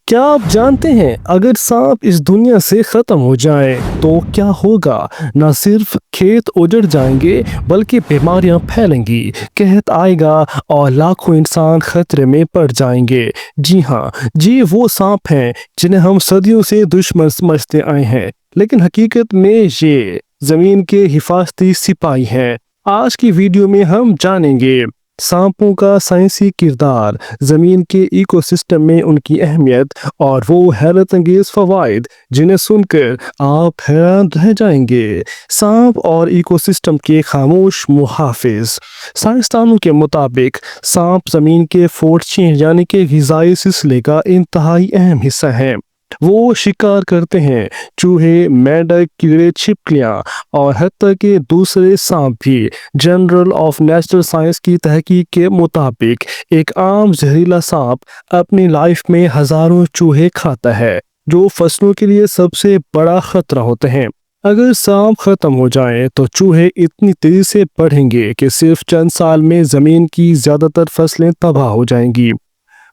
क्या आप जानते हैं अगर सांप इस दुनिया से खत्म हो जाए तो क्या होगा। न सिर्फ खेत उजड़ जाएंगे बल्कि बीमारियां फैलेंगी, कहत आएगा और लाखों इंसान खतरे में पड़ जाएंगे। जी हाँ, जी वो सांप हैं जिन्हें हम सदियों से दुश्मन समझते आए हैं, लेकिन हकीकत में ये जमीन के हिफाजती सिपाही हैं। आज की वीडियो में हम जानेंगे सांपों का साइंसी किरदार, जमीन के इकोसिस्टम में उनकी अहमियत और वो हैरत अंगेज फवाइद जिन्हें सुनकर आप हैरान रह जाएंगे। सांप और इकोसिस्टम के खामोश मुहाफिज। साइंसदानों के मुताबिक सांप जमीन के फूड चेन यानी कि ग़िज़ाई सिलसिले का इंतहाई अहम हिस्सा है। वो शिकार करते हैं चूहे, मेंढक, कीड़े, छिपकलियां और हत्ता के दूसरे सांप भी। जर्नल ऑफ नेचुरल साइंस की तहकीक के मुताबिक एक आम जहरीला सांप अपनी लाइफ में हजारों चूहे खाता है, जो फसलों के लिए सबसे बड़ा खतरा होते हैं। अगर सांप खत्म हो जाए तो चूहे इतनी तेजी से बढ़ेंगे कि सिर्फ चंद साल में जमीन की ज्यादातर फसलें तबाह हो जाएंगी।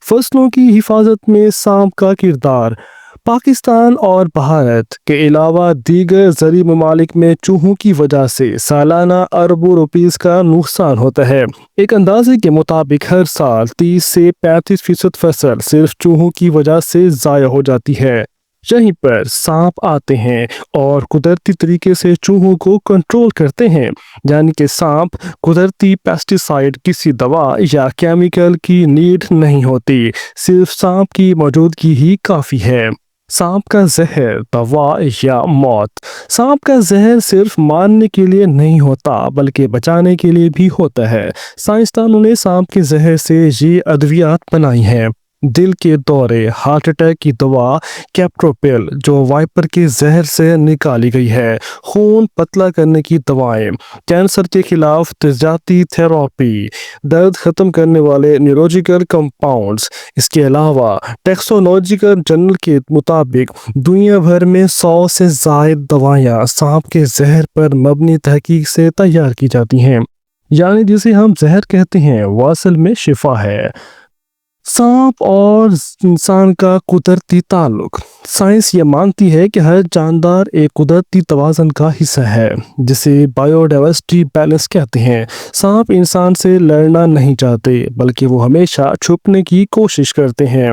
फसलों की हिफाजत में सांप का किरदार। पाकिस्तान और भारत के अलावा दीगर ज़री ममालिक में चूहों की वजह से सालाना अरबों रुपीस का नुकसान होता है। एक अंदाजे के मुताबिक हर साल 30 से 35% फसल सिर्फ चूहों की वजह से ज़ाया हो जाती है। यहीं पर सांप आते हैं और कुदरती तरीके से चूहों को कंट्रोल करते हैं, यानी कि सांप कुदरती पेस्टिसाइड, किसी दवा या केमिकल की नीड नहीं होती, सिर्फ सांप की मौजूदगी ही काफ़ी है। सांप का जहर, दवा या मौत। सांप का जहर सिर्फ मारने के लिए नहीं होता बल्कि बचाने के लिए भी होता है। साइंसदानों ने सांप के जहर से ये अद्वियात बनाई हैं। दिल के दौरे, हार्ट अटैक की दवा कैप्टोप्रिल जो वाइपर के जहर से निकाली गई है, खून पतला करने की दवाएं, कैंसर के खिलाफ तजाती थेरेपी, दर्द खत्म करने वाले न्यूरोलॉजिकल कंपाउंड्स। इसके अलावा टैक्सोलॉजिकल जर्नल के मुताबिक दुनिया भर में 100 से ज़ायद दवाइयाँ सांप के जहर पर मबनी तहकीक से तैयार की जाती हैं, यानी जिसे हम जहर कहते हैं वो असल में शिफा है। सांप और इंसान का कुदरती ताल्लुक। साइंस ये मानती है कि हर जानदार एक कुदरती तवाज़न का हिस्सा है, जिसे बायोडाइवर्सिटी बैलेंस कहते हैं। सांप इंसान से लड़ना नहीं चाहते बल्कि वो हमेशा छुपने की कोशिश करते हैं।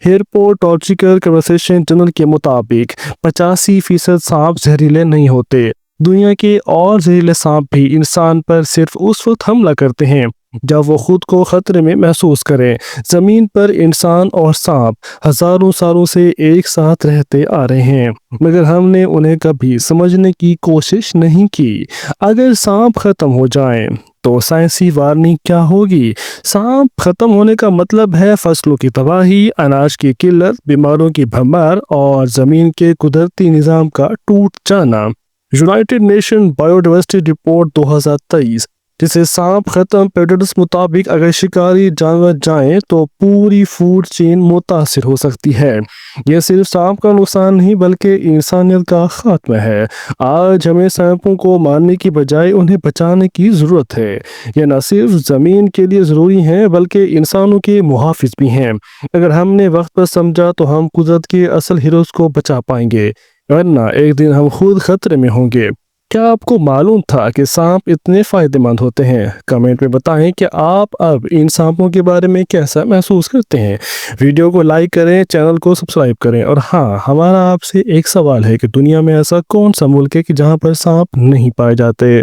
हिर्पोटॉलॉजिकल कन्वर्सेशन जर्नल के मुताबिक 85% सांप जहरीले नहीं होते। दुनिया के और जहरीले सांप भी इंसान पर सिर्फ उस वक्त हमला करते हैं जब वो खुद को खतरे में महसूस करें। जमीन पर इंसान और सांप हजारों सालों से एक साथ रहते आ रहे हैं, मगर हमने उन्हें कभी समझने की कोशिश नहीं की। अगर सांप खत्म हो जाएं तो साइंसी वार्निंग क्या होगी। सांप खत्म होने का मतलब है फसलों की तबाही, अनाज की किल्लत, बीमारों की भरमार और जमीन के कुदरती निज़ाम का टूट जाना। यूनाइटेड नेशन बायोडाइवर्सिटी रिपोर्ट 2023, जिसे सांप खत्म प्रेडेटर्स मुताबिक अगर शिकारी जानवर जाएं तो पूरी फूड चेन मुतासिर हो सकती है। यह सिर्फ सांप का नुकसान नहीं बल्कि इंसानियत का खात्मा है। आज हमें सांपों को मारने की बजाय उन्हें बचाने की ज़रूरत है। यह न सिर्फ ज़मीन के लिए ज़रूरी हैं बल्कि इंसानों के मुहाफिज भी हैं। अगर हमने वक्त पर समझा तो हम कुदरत के असल हीरोज़ को बचा पाएंगे, वरना एक दिन हम खुद खतरे में होंगे। क्या आपको मालूम था कि सांप इतने फ़ायदेमंद होते हैं? कमेंट में बताएं कि आप अब इन सांपों के बारे में कैसा महसूस करते हैं। वीडियो को लाइक करें, चैनल को सब्सक्राइब करें। और हाँ, हमारा आपसे एक सवाल है कि दुनिया में ऐसा कौन सा मुल्क है कि जहाँ पर सांप नहीं पाए जाते।